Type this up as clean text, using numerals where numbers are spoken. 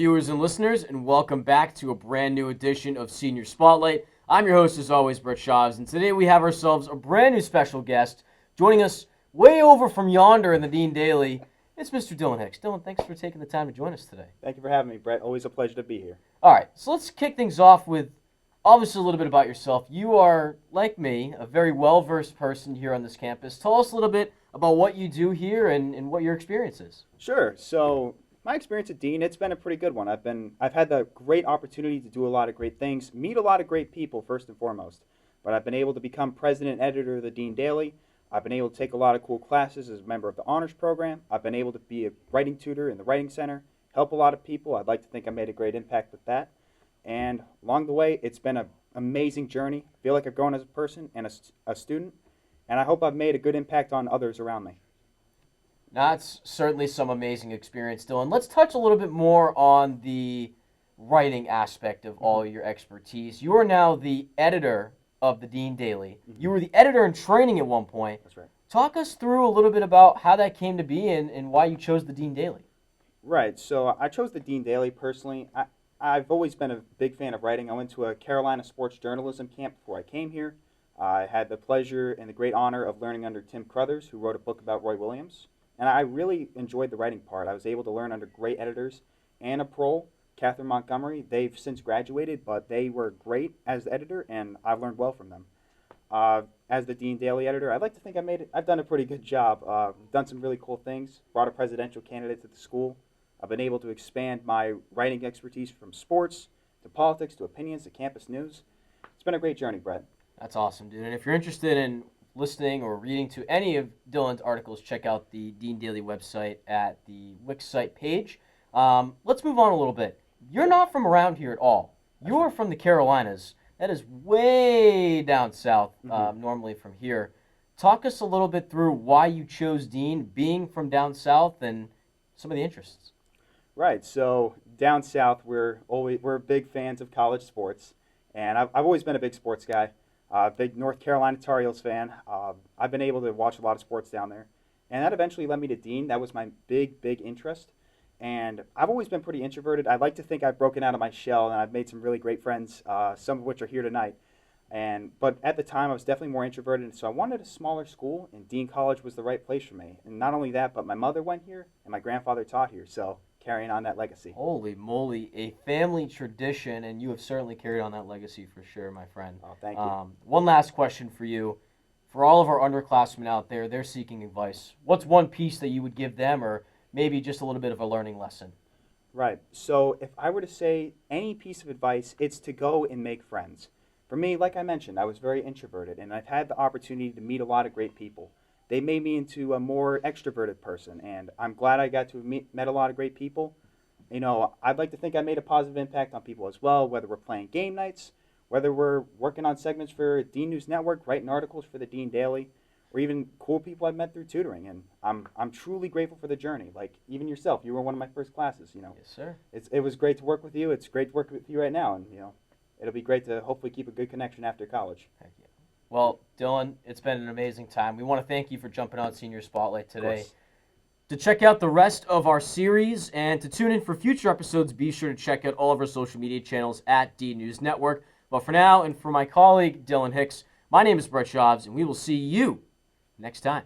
viewers and listeners, and welcome back to a brand new edition of Senior Spotlight. I'm your host, as always, Brett Chaves, and today we have ourselves a brand new special guest. Joining us way over from yonder in the Dean Daily, it's Mr. Dylan Hicks. Dylan, thanks for taking the time to join us today. Thank you for having me, Brett. Always a pleasure to be here. All right, so let's kick things off with obviously a little bit about yourself. You are, like me, a very well-versed person here on this campus. Tell us a little bit about what you do here and what your experience is. Sure. So my experience at Dean, it's been a pretty good one. I've had the great opportunity to do a lot of great things, meet a lot of great people first and foremost. But I've been able to become president and editor of the Dean Daily. I've been able to take a lot of cool classes as a member of the honors program. I've been able to be a writing tutor in the writing center, help a lot of people. I'd like to think I made a great impact with that. And along the way, it's been an amazing journey. I feel like I've grown as a person and a student, and I hope I've made a good impact on others around me. That's certainly some amazing experience, Dylan. Let's touch a little bit more on the writing aspect of all your expertise. You are now the editor of the Dean Daily. You were the editor in training at one point. That's right. Talk us through a little bit about how that came to be and why you chose the Dean Daily. Right. So I chose the Dean Daily personally. I've always been a big fan of writing. I went to a Carolina sports journalism camp before I came here. I had the pleasure and the great honor of learning under Tim Crothers, who wrote a book about Roy Williams. And I really enjoyed the writing part. I was able to learn under great editors. Anna Prohl, Catherine Montgomery, they've since graduated, but they were great as the editor, and I've learned well from them. As the Dean Daily editor, I'd like to think I've done a pretty good job. Done some really cool things, brought a presidential candidate to the school. I've been able to expand my writing expertise from sports to politics to opinions to campus news. It's been a great journey, Brett. That's awesome, dude. And if you're interested in listening or reading to any of Dylan's articles, check out the Dean Daily website at the Wix site page. Let's move on a little bit. You're not from around here at all. You are from the Carolinas. That is way down south, normally from here. Talk us a little bit through why you chose Dean, being from down south, and some of the interests. Right. So down south, we're big fans of college sports, and I've always been a big sports guy. Big North Carolina Tar Heels fan. I've been able to watch a lot of sports down there. And that eventually led me to Dean. That was my big interest. And I've always been pretty introverted. I'd like to think I've broken out of my shell, and I've made some really great friends, some of which are here tonight. But at the time, I was definitely more introverted, so I wanted a smaller school, and Dean College was the right place for me. And not only that, but my mother went here, and my grandfather taught here, so carrying on that legacy. Holy moly, a family tradition, and you have certainly carried on that legacy for sure, my friend. Oh, thank you. One last question for you. For all of our underclassmen out there, they're seeking advice. What's one piece that you would give them, or maybe just a little bit of a learning lesson? Right. So if I were to say any piece of advice, it's to go and make friends. For me, like I mentioned, I was very introverted, and I've had the opportunity to meet a lot of great people. They made me into a more extroverted person, and I'm glad I got to have met a lot of great people. You know, I'd like to think I made a positive impact on people as well, whether we're playing game nights, whether we're working on segments for Dean News Network, writing articles for the Dean Daily, or even cool people I've met through tutoring. And I'm truly grateful for the journey. Like, even yourself, you were one of my first classes, you know. Yes, sir. It was great to work with you. It's great to work with you right now, and, you know, it'll be great to hopefully keep a good connection after college. Heck yeah. Well, Dylan, it's been an amazing time. We want to thank you for jumping on Senior Spotlight today. To check out the rest of our series and to tune in for future episodes, be sure to check out all of our social media channels at D News Network. But for now, and for my colleague, Dylan Hicks, my name is Brett Chaves, and we will see you next time.